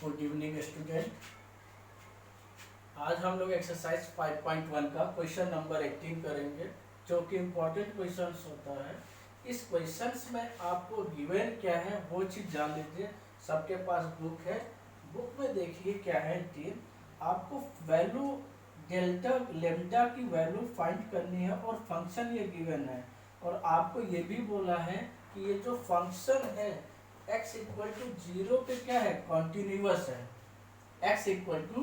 Good evening student. आज हम लोग एक्सरसाइज 5.1 का क्वेश्चन नंबर 18 करेंगे, जो कि इम्पोर्टेंट क्वेश्चन होता है। इस क्वेश्चंस में आपको गिवन क्या है वो चीज़ जान लीजिए। सबके पास बुक है, बुक में देखिए क्या है। टीम आपको वैल्यू डेल्टा लेम्डा की वैल्यू फाइंड करनी है और फंक्शन ये गिवन है। और आपको ये भी बोला है कि ये जो फंक्शन है x इक्वल टू 0 पे क्या है, कॉन्टिन्यूअस है। x इक्वल टू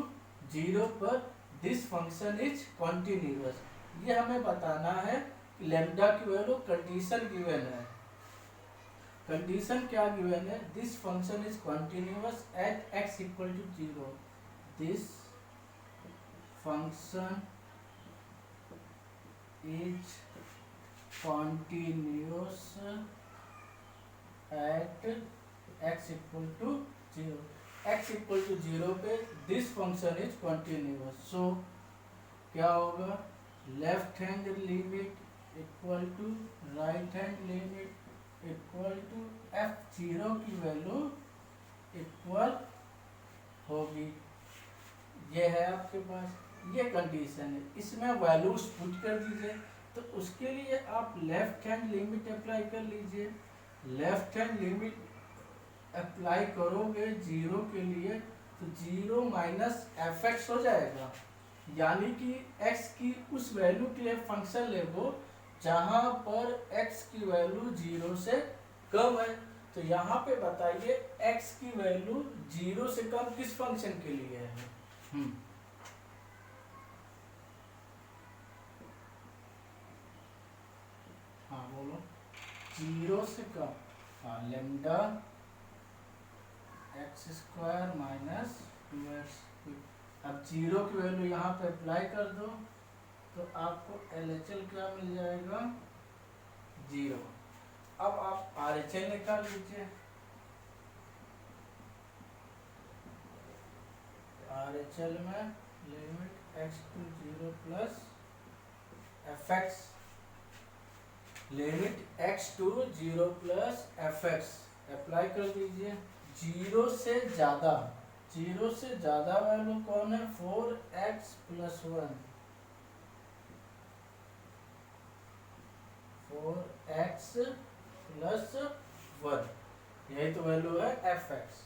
0 पर दिस फंक्शन इज कॉन्टिन्यूअस। ये हमें बताना है कि लेम्डा की वैल्यू कंडीशन गिवन है। कंडीशन क्या गिवन है, this function is continuous at x equal to 0। This function is continuous at x equal to 0। x equal to 0 पे this function is continuous. So क्या होगा, left hand limit equal to right hand limit equal to f0 की value equal होगी। ये है आपके पास, ये condition है। इसमें वैल्यूज पुट कर दीजिए। तो उसके लिए आप लेफ्ट हैंड लिमिट अप्लाई कर लीजिए। लेफ्ट हैंड लिमिट अप्लाई करोगे 0 के लिए तो 0 माइनस एफ एक्स हो जाएगा, यानी कि x की उस वैल्यू के लिए फंक्शन लेगो जहां पर x की वैल्यू 0 से कम है। तो यहाँ पे बताइए x की वैल्यू 0 से कम किस फंक्शन के लिए है। हाँ बोलो, 0 से कम। हाँ, lambda x square minus 2x। अब 0 की वैल्यू यहाँ पे अप्लाई कर दो तो आपको LHL क्या मिल जाएगा, 0। अब आप RHL निकाल लीजिए। RHL में limit x to 0 plus f x, limit x to 0 plus f x apply कर दीजिए। 0 से ज़्यादा, 0 से ज़्यादा वैल्यू कौन है, 4x प्लस 1, 4x प्लस 1, यही तो वैल्यू है एफ एक्स।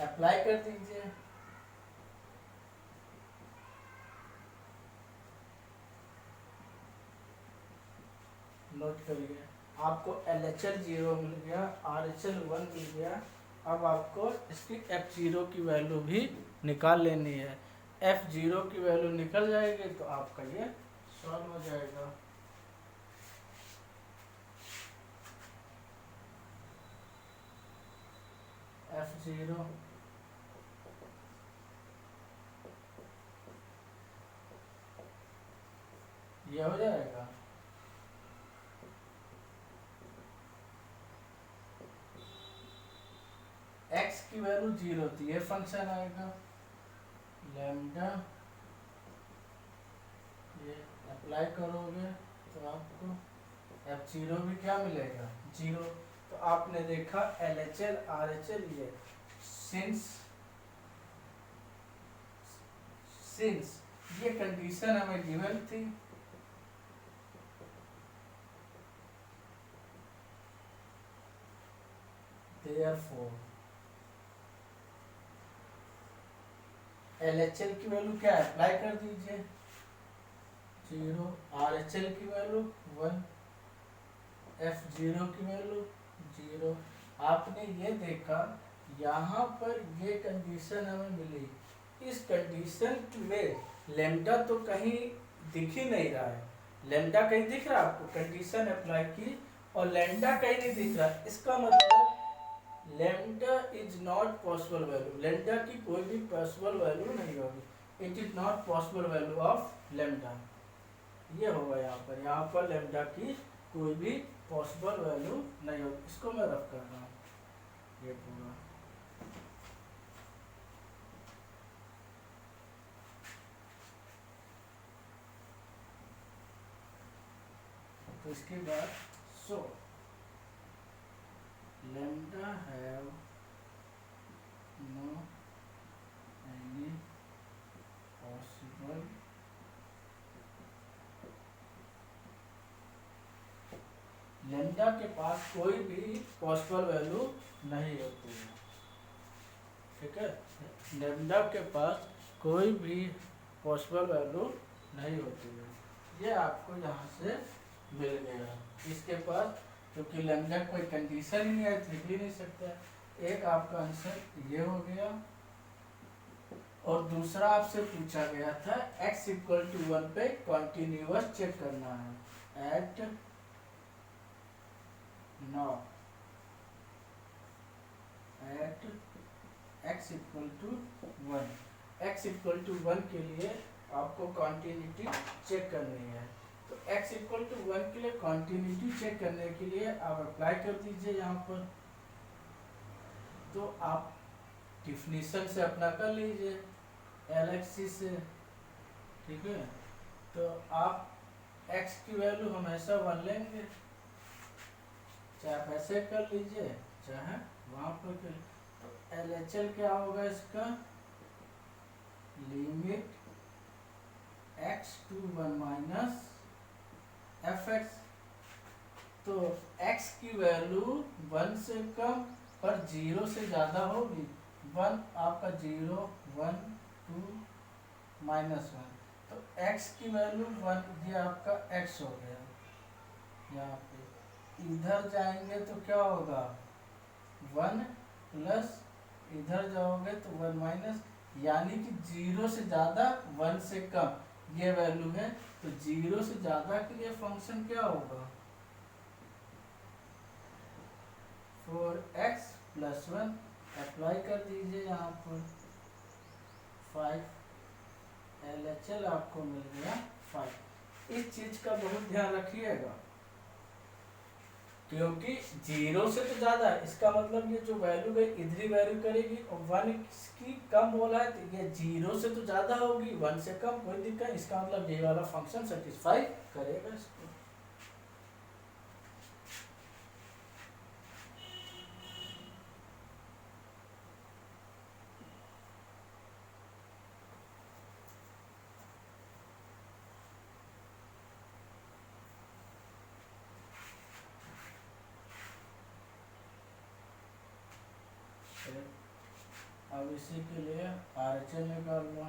अप्लाई कर दीजिए। नोट करिए, आपको LHL 0 मिल गया, RHL 1 मिल गया। अब आपको इसकी F0 की वैल्यू भी निकाल लेनी है। F0 की वैल्यू निकल जाएगी तो आपका ये सॉल्व हो जाएगा। F0 ये हो जाएगा। x की वैल्यू 0 थी, ये फंक्शन आएगा लैम्डा, ये अप्लाई करोगे तो आपको F0 भी क्या मिलेगा, 0। तो आपने देखा LHL RHL ये सिंस ये कंडीशन हमें गिवन थी। Therefore LHL की वैल्यू क्या है, अप्लाई कर दीजिए 0, RHL की वैल्यू 1, F0 की वैल्यू 0। आपने ये देखा यहाँ पर ये कंडीशन हमें मिली। इस कंडीशन में लेम्डा तो कहीं दिख ही नहीं रहा है। लेम्डा कहीं दिख रहा है आपको, कंडीशन अप्लाई की और लेम्डा कहीं नहीं दिख रहा। इसका मतलब lambda is not possible value, lambda की कोई भी पॉसिबल वैल्यू नहीं होगी। It is not possible value of lambda, ये होगा यहाँ पर लेम्डा की कोई भी पॉसिबल वैल्यू नहीं होगी। इसको मैं रफ कर रहा हूँ ये पूरा। तो इसके बाद so lambda have no any possible lambda के पास कोई भी पॉसिबल वैल्यू नहीं होती है, ठीक है। लेमडा के पास कोई भी पॉसिबल वैल्यू नहीं होती है, ये आपको यहाँ से मिल गया। इसके पास क्योंकि लेमडा कोई कंडीशन ही नहीं है, लिख ही नहीं सकता। एक आपका आंसर ये हो गया। और दूसरा आपसे पूछा गया था x इक्वल टू 1 पे कॉन्टिन्यूअस चेक करना है at x equal to 1। x equal to 1 के लिए आपको कॉन्टिन्यूटी चेक करनी है। तो x इक्वल टू 1 के लिए कॉन्टिन्यूटी चेक करने के लिए आप अप्लाई कर दीजिए यहाँ पर। तो आप डिफिनीशन से अपना कर लीजिए LHC से, ठीक है। तो आप x की वैल्यू हमेशा 1 लेंगे, चाहे आप ऐसे कर लीजिए चाहे वहाँ पर कर। तो LHL क्या होगा इसका, limit x to 1 minus fx। तो x की वैल्यू 1 से कम पर 0 से ज़्यादा होगी। 1 आपका 0 1 2 माइनस 1, तो x की वैल्यू 1, ये आपका x हो गया। यहाँ पे इधर जाएंगे तो क्या होगा 1 प्लस, इधर जाओगे तो 1 माइनस, यानी कि 0 से ज़्यादा 1 से कम ये वैल्यू है। तो 0 से ज़्यादा के लिए फंक्शन क्या होगा 4x प्लस 1, अप्लाई कर दीजिए यहाँ पर 5, LHL आपको मिल गया 5। इस चीज़ का बहुत ध्यान रखिएगा, क्योंकि 0 से तो ज़्यादा, इसका मतलब ये जो वैल्यू है इधर ही वैल्यू करेगी, और 1 की कम बोला है तो ये 0 से तो ज़्यादा होगी, 1 से कम कोई दिक्कत। इसका मतलब ये वाला फंक्शन सेटिस्फाई करेगा इसको। अब इसी के लिए RHL निकाल लो,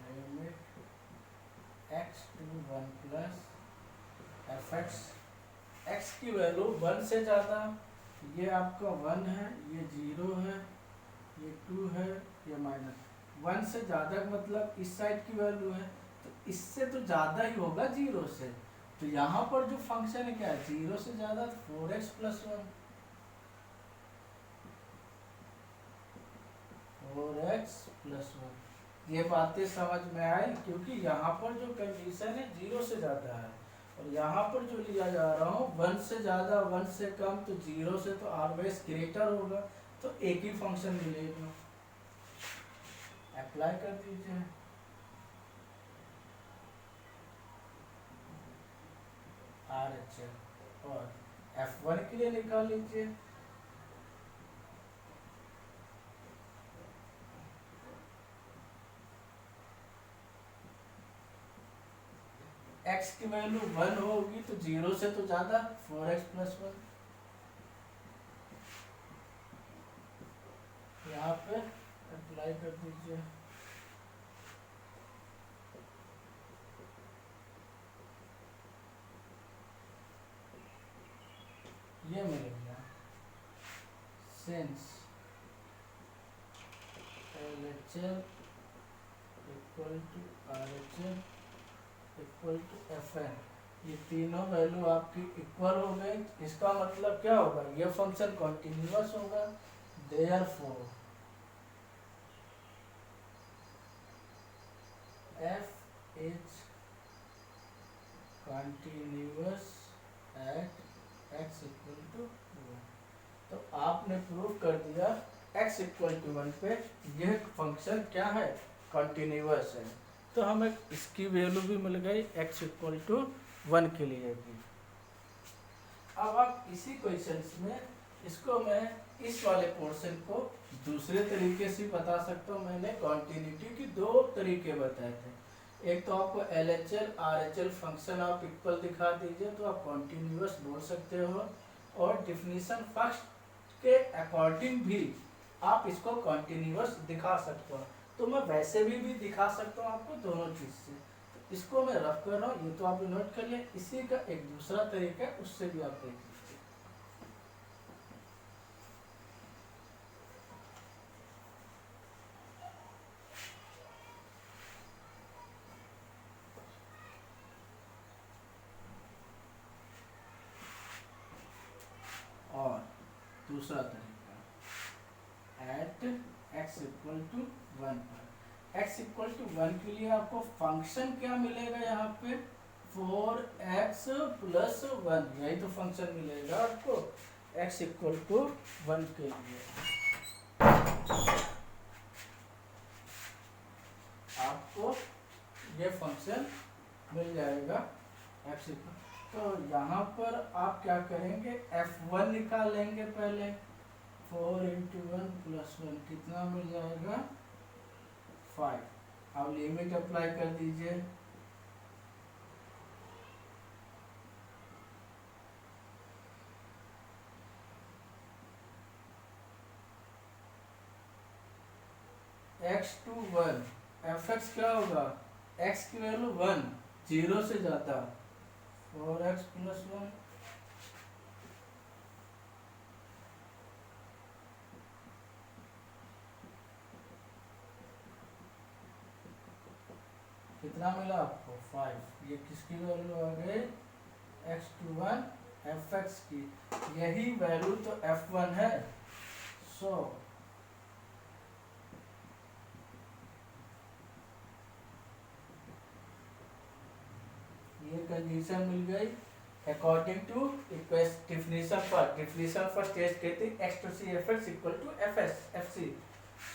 limit x to 1 plus fx। x की वैल्यू 1 से ज़्यादा, ये आपका 1 है, ये 0 है, ये 2 है, ये माइनस 1 से ज़्यादा मतलब इस साइड की वैल्यू है, तो इससे तो ज़्यादा ही होगा 0 से। तो यहाँ पर जो फंक्शन है क्या है 0 से ज़्यादा, 4x प्लस 1, 4x प्लस 1। ये बातें समझ में आई, क्योंकि यहाँ पर जो कंडीशन है 0 से ज़्यादा है, और यहाँ पर जो लिया जा रहा हूँ 1 से ज़्यादा 1 से कम, तो 0 से तो ऑलवेज ग्रेटर होगा, तो एक ही फंक्शन मिलेगा। अप्लाई कर दीजिए। RHL और F1 के लिए निकाल लीजिए। x की वैल्यू 1 होगी तो 0 से तो ज़्यादा 4x प्लस 1, यहाँ पे अप्लाई कर दीजिए। ये मिलेगा since LHL equal to RHL equal to FN, ये तीनों वैल्यू आपकी इक्वल हो गई। इसका मतलब क्या होगा, ये फंक्शन कॉन्टिन्यूअस होगा। Therefore f is continuous at x equal to 1। तो आपने प्रूव कर दिया x इक्वल टू 1 पे यह फंक्शन क्या है, कॉन्टिन्यूअस है। तो हमें इसकी वैल्यू भी मिल गई x इक्वल टू 1 के लिए भी। अब आप इसी क्वेश्चन में इसको मैं इस वाले पोर्शन को दूसरे तरीके से बता सकता हूँ। मैंने कॉन्टिन्यूटी के दो तरीके बताए थे। एक तो आपको LHL RHL फंक्शन आप इक्वल दिखा दीजिए तो आप कॉन्टिन्यूअस बोल सकते हो, और डिफिनीशन फर्स्ट के अकॉर्डिंग भी आप इसको कॉन्टिन्यूअस दिखा सकते हो। तो मैं वैसे भी दिखा सकता हूँ आपको दोनों चीज़ से। तो इसको मैं रफ कर रहा हूँ, ये तो आपने नोट कर लिया। इसी का एक दूसरा तरीका है, उससे भी आप देख लीजिए। और दूसरा तरीका, एट x इक्वल टू 1 पर x इक्वल टू 1 के लिए आपको फंक्शन क्या मिलेगा यहाँ पे, 4x प्लस 1, यही तो फंक्शन मिलेगा आपको x इक्वल टू 1 के लिए। आपको ये फंक्शन मिल जाएगा x इक्वल। तो यहाँ पर आप क्या करेंगे, f1 निकालेंगे पहले। 4 इंटू 1 प्लस 1 कितना मिल जाएगा, 5। अब लिमिट अप्लाई कर दीजिए। x टू 1, fx क्या होगा, x की वैल्यू 1, 0 से जाता, 4x प्लस 1। कितना मिला आपको, 5। ये किसकी वैल्यू आ गई, x टू 1 fx की। यही वैल्यू तो f1 है। सो ये कंडीशन मिल गई according to definition first test कहते हैं x to c fx equal to fs fc।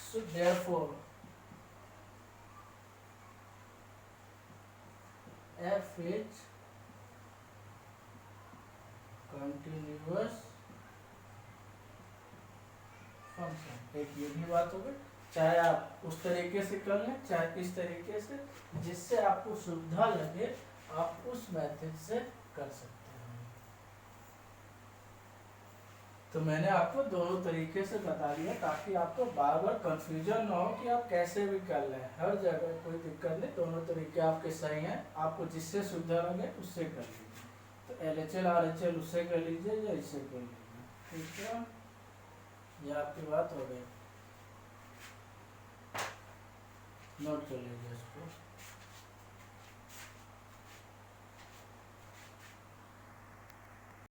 So therefore f is continuous function. एक ये भी बात हो गई, चाहे आप उस तरीके से कर लें चाहे इस तरीके से, जिससे आपको सुविधा लगे आप उस मेथड से कर सकते हैं। तो मैंने आपको दोनों तरीके से बता दिया ताकि आपको बार बार कंफ्यूजन ना हो कि आप कैसे भी कर लें। हर जगह कोई दिक्कत नहीं, दोनों तरीके आपके सही हैं। आपको जिससे सुविधा लगे उससे कर लीजिए। तो LHL RHL उससे कर लीजिए या इससे कर लीजिए, ठीक है। ये आपकी बात हो गई, नोट कर लीजिए इसको।